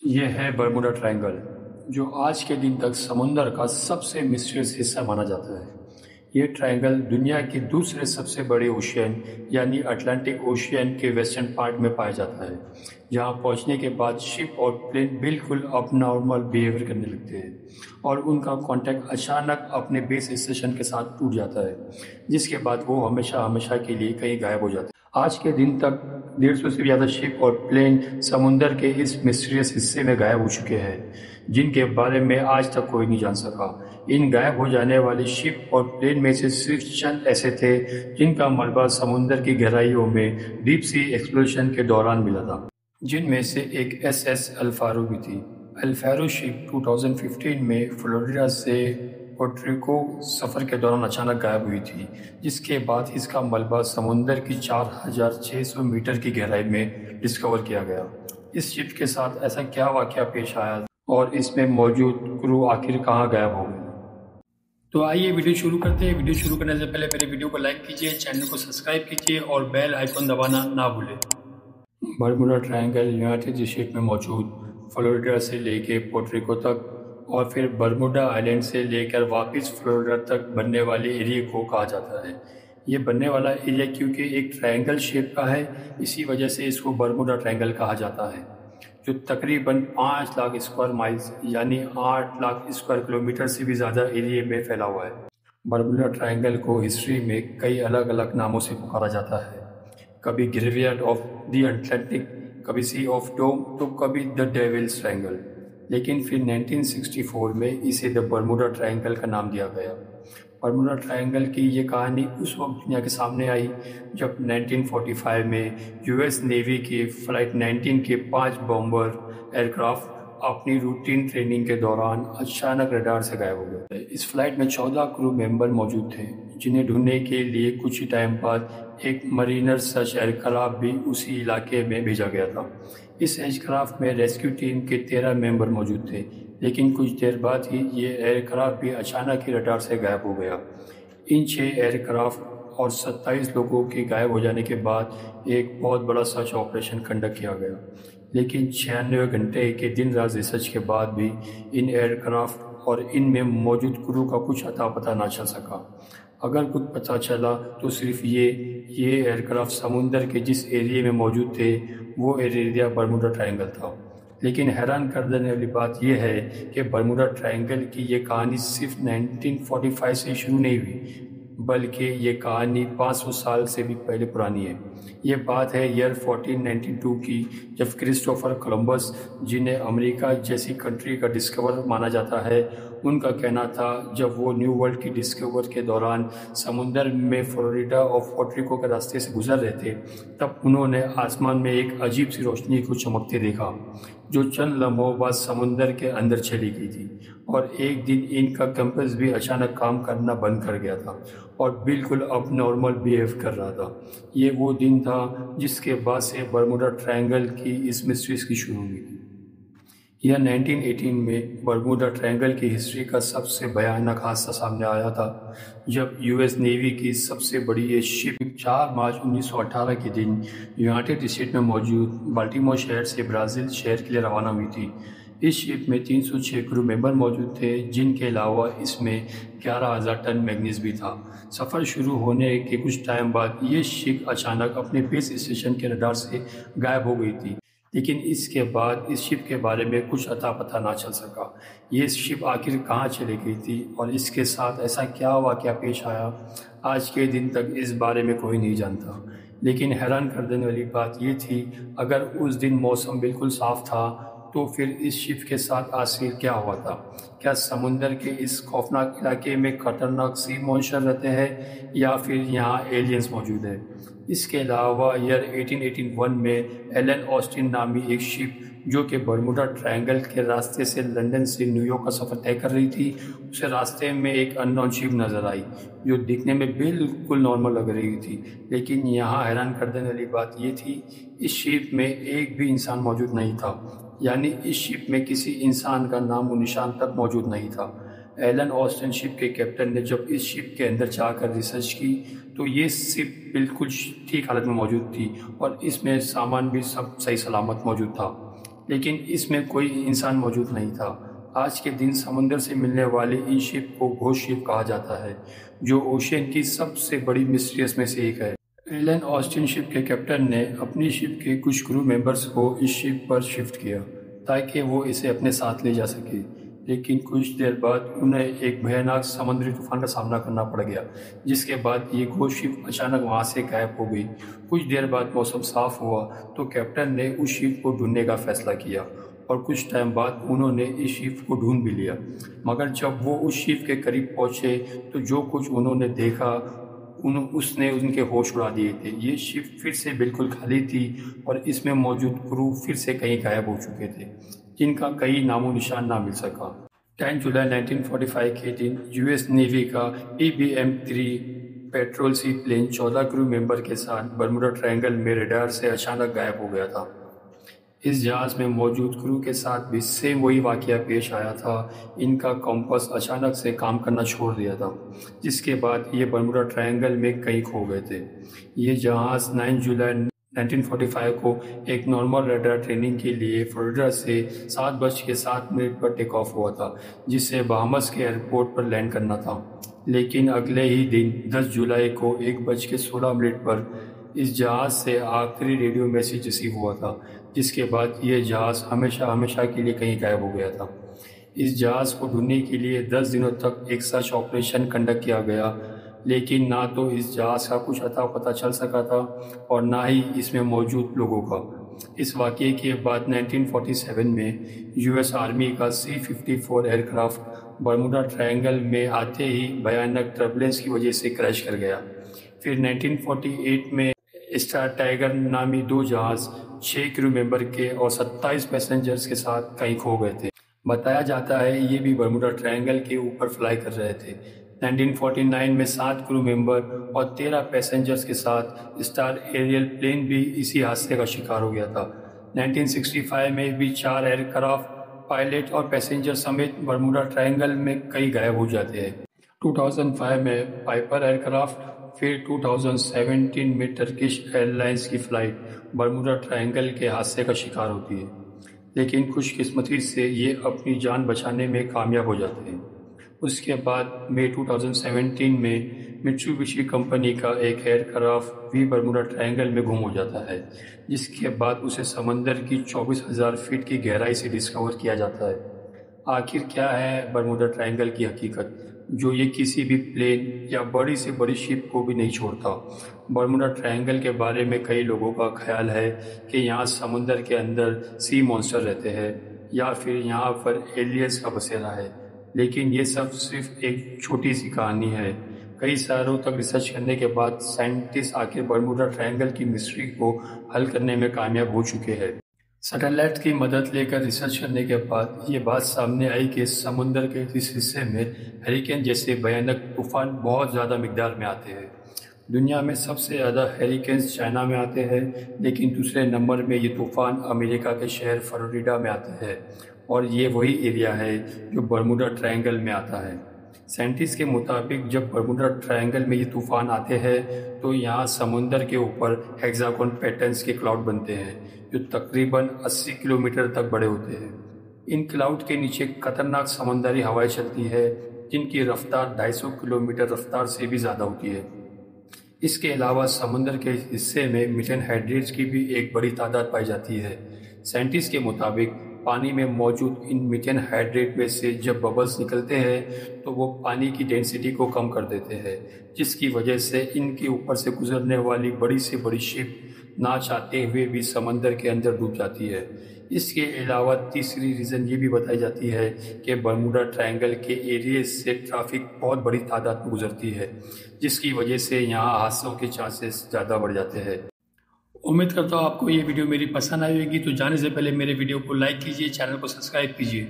ये है Bermuda triangle, जो आज के दिन तक समुंदर का सबसे मिस्टीरियस हिस्सा माना जाता है। ये ट्रायंगल दुनिया के दूसरे सबसे बड़े ओशियन यानी अटलांटिक ओशियन के वेस्टर्न पार्ट में पाया जाता है, जहां पहुंचने के बाद शिप और प्लेन बिल्कुल अब नॉर्मल बिहेवियर करने लगते हैं और उनका कांटेक्ट अचानक अपने बेस स्टेशन के साथ टूट जाता है, जिसके बाद वो हमेशा हमेशा के लिए कहीं गायब हो जाते हैं। आज के दिन तक 150 से ज़्यादा शिप और प्लेन समुंदर के इस मिस्टीरियस हिस्से में गायब हो चुके हैं, जिनके बारे में आज तक कोई नहीं जान सका। इन गायब हो जाने वाले शिप और प्लेन में से सिर्फ चंद ऐसे थे जिनका मलबा समुंदर की गहराइयों में डीप सी एक्सप्लोरेशन के दौरान मिला था, जिनमें से एक SS अल्फारो भी थी। अल्फारो शिप 2015 में फ्लोरिडा से पोर्टरिको सफ़र के दौरान अचानक गायब हुई थी, जिसके बाद इसका मलबा समुंदर की 4600 मीटर की गहराई में डिस्कवर किया गया। इस शिप के साथ ऐसा क्या वाकया पेश आया और इसमें मौजूद क्रू आखिर कहाँ गायब हो गए? तो आइए वीडियो शुरू करते हैं। वीडियो शुरू करने से पहले मेरे वीडियो को लाइक कीजिए, चैनल को सब्सक्राइब कीजिए और बेल आइकन दबाना ना भूलें। बर्मुडा ट्रायंगल यूनाइटेड स्टेट में मौजूद फ्लोरिडा से लेकर पोर्टरिको तक और फिर बर्मुडा आइलैंड से लेकर वापस फ्लोरिडा तक बनने वाले एरिया को कहा जाता है। ये बनने वाला एरिया क्योंकि एक ट्रायंगल शेप का है, इसी वजह से इसको बर्मुडा ट्रायंगल कहा जाता है, जो तकरीबन 5 लाख स्क्वायर माइल्स यानी 8 लाख स्क्वायर किलोमीटर से भी ज़्यादा एरिया में फैला हुआ है। बर्मुडा ट्रायंगल को हिस्ट्री में कई अलग अलग नामों से पुकारा जाता है, कभी ग्रेवयार्ड ऑफ द अटलांटिक, कभी सी ऑफ डोम, तो कभी द डेविल्स ट्रायंगल। लेकिन फिर 1964 में इसे द बर्मुडा ट्रायंगल का नाम दिया गया। बर्मुडा ट्रायंगल की ये कहानी उस वक्त दुनिया के सामने आई जब 1945 में US नेवी के फ्लाइट 19 के 5 बॉम्बर एयरक्राफ्ट अपनी रूटीन ट्रेनिंग के दौरान अचानक रडार से गायब हो गए। इस फ्लाइट में 14 क्रू मेंबर मौजूद थे, जिन्हें ढूंढने के लिए कुछ ही टाइम बाद एक मरीनर सर्च एयरक्राफ्ट भी उसी इलाके में भेजा गया था। इस एयरक्राफ्ट में रेस्क्यू टीम के 13 मेंबर मौजूद थे, लेकिन कुछ देर बाद ही ये एयरक्राफ्ट भी अचानक ही रडार से गायब हो गया। इन 6 एयरक्राफ्ट और 27 लोगों के गायब हो जाने के बाद एक बहुत बड़ा सर्च ऑपरेशन कंडक्ट किया गया, लेकिन 96 घंटे के दिन रात रिसर्च के बाद भी इन एयरक्राफ्ट और इनमें मौजूद क्रू का कुछ अता पता ना चल सका। अगर कुछ पता चला तो सिर्फ ये एयरक्राफ्ट समुंदर के जिस एरिया में मौजूद थे वो एरिया बर्मुडा ट्रायंगल था। लेकिन हैरान कर देने वाली बात यह है कि बर्मुडा ट्रायंगल की ये कहानी सिर्फ 1945 से शुरू नहीं हुई, बल्कि ये कहानी 500 साल से भी पहले पुरानी है। ये बात है ईयर 1492 की, जब क्रिस्टोफर कोलंबस, जिन्हें अमेरिका जैसी कंट्री का डिस्कवर माना जाता है, उनका कहना था जब वो न्यू वर्ल्ड की डिस्कवर के दौरान समुंदर में फ्लोरिडा और पोर्टरिको के रास्ते से गुजर रहे थे, तब उन्होंने आसमान में एक अजीब सी रोशनी को चमकते देखा, जो चंद लम्हों बाद समुंदर के अंदर चली गई थी। और एक दिन इनका कंपास भी अचानक काम करना बंद कर गया था और बिल्कुल अब नॉर्मल बिहेव कर रहा था। ये वो दिन था जिसके बाद से बर्मुडा ट्रायंगल की इस मिस्ट्रीज की शुरू हुई थी। यह 1918 में बर्मुडा ट्रायंगल की हिस्ट्री का सबसे भयानक हादसा सामने आया था, जब US नेवी की सबसे बड़ी ये शिप 4 मार्च 1918 के दिन यूनाइटेड स्टेट में मौजूद बाल्टीमोर शहर से ब्राज़ील शहर के लिए रवाना हुई थी। इस शिप में 306 क्रू मेंबर मौजूद थे, जिनके अलावा इसमें 11,000 टन मैग्नीज भी था। सफ़र शुरू होने के कुछ टाइम बाद ये शिप अचानक अपने बेस स्टेशन के रडार से गायब हो गई थी, लेकिन इसके बाद इस शिप के बारे में कुछ अता पता ना चल सका। ये शिप आखिर कहाँ चली गई थी और इसके साथ ऐसा क्या वाकया पेश आया, आज के दिन तक इस बारे में कोई नहीं जानता। लेकिन हैरान कर देने वाली बात ये थी, अगर उस दिन मौसम बिल्कुल साफ था तो फिर इस शिप के साथ आखिर क्या हुआ था? क्या समुंदर के इस खौफनाक इलाके में खतरनाक सी मॉन्स्टर रहते हैं या फिर यहाँ एलियंस मौजूद है? इसके अलावा ईयर 1881 में एलन ऑस्टिन नामी एक शिप, जो कि बर्मुडा ट्रायंगल के रास्ते से लंदन से न्यूयॉर्क का सफ़र तय कर रही थी, उसे रास्ते में एक अननोन शिप नज़र आई, जो दिखने में बिल्कुल नॉर्मल लग रही थी। लेकिन यहाँ हैरान कर देने वाली बात ये थी, इस शिप में एक भी इंसान मौजूद नहीं था, यानी इस शिप में किसी इंसान का नाम और निशान तक मौजूद नहीं था। एलन ऑस्टिन शिप के कैप्टन ने जब इस शिप के अंदर जाकर रिसर्च की तो ये शिप बिल्कुल ठीक हालत में मौजूद थी और इसमें सामान भी सब सही सलामत मौजूद था। लेकिन इसमें कोई इंसान मौजूद नहीं था। आज के दिन समुद्र से मिलने वाले इन शिप को घोस्ट शिप कहा जाता है, जो ओशियन की सबसे बड़ी मिस्ट्रियस में से एक है। एलन ऑस्टिन शिप के कैप्टन ने अपनी शिप के कुछ क्रू मेंबर्स को इस शिप पर शिफ्ट किया ताकि वो इसे अपने साथ ले जा सके, लेकिन कुछ देर बाद उन्हें एक भयानक समुद्री तूफान का सामना करना पड़ गया, जिसके बाद ये घोस्ट शिप अचानक वहाँ से गायब हो गई। कुछ देर बाद मौसम साफ हुआ तो कैप्टन ने उस शिप को ढूंढने का फैसला किया और कुछ टाइम बाद उन्होंने इस शिप को ढूंढ भी लिया। मगर जब वो उस शिप के करीब पहुँचे तो जो कुछ उन्होंने देखा उसने उनके होश उड़ा दिए थे। ये शिप फिर से बिल्कुल खाली थी और इसमें मौजूद क्रू फिर से कहीं गायब हो चुके थे, जिनका कई नामो निशान ना मिल सका। 10 जुलाई 1945 के दिन यूएस नेवी का PBM-3 patrol sea plane 14 crew member के साथ बर्मुडा ट्रायंगल में रडार से अचानक गायब हो गया था। इस जहाज में मौजूद क्रू के साथ भी सेम वही वाकया पेश आया था। इनका कॉम्पस अचानक से काम करना छोड़ दिया था, जिसके बाद ये बर्मुडा ट्रायंगल में कहीं खो गए थे। ये जहाज 9 जुलाई 1945 को एक नॉर्मल रडार ट्रेनिंग के लिए फ्लोरिडा से 7:07 पर टेक ऑफ हुआ था, जिससे बहामस के एयरपोर्ट पर लैंड करना था। लेकिन अगले ही दिन 10 जुलाई को 1:16 पर इस जहाज़ से आखिरी रेडियो मैसेज रिसीव हुआ था, जिसके बाद ये जहाज़ हमेशा हमेशा के लिए कहीं गायब हो गया था। इस जहाज़ को ढूंढने के लिए 10 दिनों तक एक सर्च ऑपरेशन कंडक्ट किया गया, लेकिन ना तो इस जहाज़ का कुछ अता पता चल सका था और ना ही इसमें मौजूद लोगों का। इस वाक़ये के बाद 1947 में यूएस आर्मी का C-54 एयरक्राफ्ट बर्मुडा ट्रायंगल में आते ही भयानक टर्बुलेंस की वजह से क्रैश कर गया। फिर 1948 में स्टार टाइगर नामी 2 जहाज़ 6 क्रू मेंबर के और 27 पैसेंजर्स के साथ कहीं खो गए थे। बताया जाता है ये भी बर्मुडा ट्रायंगल के ऊपर फ्लाई कर रहे थे। 1949 में 7 क्रू मेंबर और 13 पैसेंजर्स के साथ स्टार एरियल प्लेन भी इसी हादसे का शिकार हो गया था। 1965 में भी 4 एयरक्राफ्ट पायलट और पैसेंजर समेत बर्मुडा ट्रायंगल में कई गायब हो जाते हैं। 2005 में पाइपर एयरक्राफ्ट, फिर 2017 में टर्किश एयरलाइंस की फ़्लाइट बर्मुडा ट्रायंगल के हादसे का शिकार होती है, लेकिन खुशकिस्मती से ये अपनी जान बचाने में कामयाब हो जाते हैं। उसके बाद मई 2017 में मित्सुबिशी कंपनी का एक एयरक्राफ्ट भी बर्मुडा ट्रायंगल में गुम हो जाता है, जिसके बाद उसे समंदर की 24,000 फीट की गहराई से डिस्कवर किया जाता है। आखिर क्या है बर्मुडा ट्रायंगल की हकीकत, जो ये किसी भी प्लेन या बड़ी से बड़ी शिप को भी नहीं छोड़ता। बर्मुडा ट्रायंगल के बारे में कई लोगों का ख्याल है कि यहाँ समुंदर के अंदर सी मॉन्स्टर रहते हैं या फिर यहाँ पर एलियंस का बसेरा है, लेकिन ये सब सिर्फ एक छोटी सी कहानी है। कई सालों तक रिसर्च करने के बाद साइंटिस्ट आखिर बर्मुडा ट्रायंगल की मिस्ट्री को हल करने में कामयाब हो चुके हैं। सैटेलाइट की मदद लेकर रिसर्च करने के बाद ये बात सामने आई कि समुंदर के इस हिस्से में हरिकेन जैसे भयानक तूफान बहुत ज़्यादा मिकदार में आते हैं। दुनिया में सबसे ज़्यादा हरिकेन्स चाइना में आते हैं, लेकिन दूसरे नंबर में ये तूफान अमेरिका के शहर फ्लोरिडा में आते हैं और ये वही एरिया है जो बर्मुडा ट्रायंगल में आता है। साइंटिस्ट के मुताबिक जब बर्मुडा ट्रायंगल में ये तूफान आते हैं तो यहाँ समुंदर के ऊपर हेक्सागोन पैटर्न्स के क्लाउड बनते हैं जो तकरीबन 80 किलोमीटर तक बड़े होते हैं। इन क्लाउड के नीचे खतरनाक समंदरी हवाएं चलती है, जिनकी रफ्तार 250 किलोमीटर रफ्तार से भी ज़्यादा होती है। इसके अलावा समुद्र के हिस्से में मीथेन हाइड्रेट्स की भी एक बड़ी तादाद पाई जाती है। साइंटिस्ट के मुताबिक पानी में मौजूद इन मीथेन हाइड्रेट में से जब बबल्स निकलते हैं तो वो पानी की डेंसिटी को कम कर देते हैं, जिसकी वजह से इनके ऊपर से गुजरने वाली बड़ी से बड़ी शिप ना चाहते हुए भी समंदर के अंदर डूब जाती है। इसके अलावा तीसरी रीज़न ये भी बताई जाती है कि बर्मुडा ट्रायंगल के एरिया से ट्रैफिक बहुत बड़ी तादाद में गुजरती है, जिसकी वजह से यहाँ हादसों के चांसेस ज़्यादा बढ़ जाते हैं। उम्मीद करता हूँ आपको ये वीडियो मेरी पसंद आई होगी, तो जाने से पहले मेरे वीडियो को लाइक कीजिए, चैनल को सब्सक्राइब कीजिए।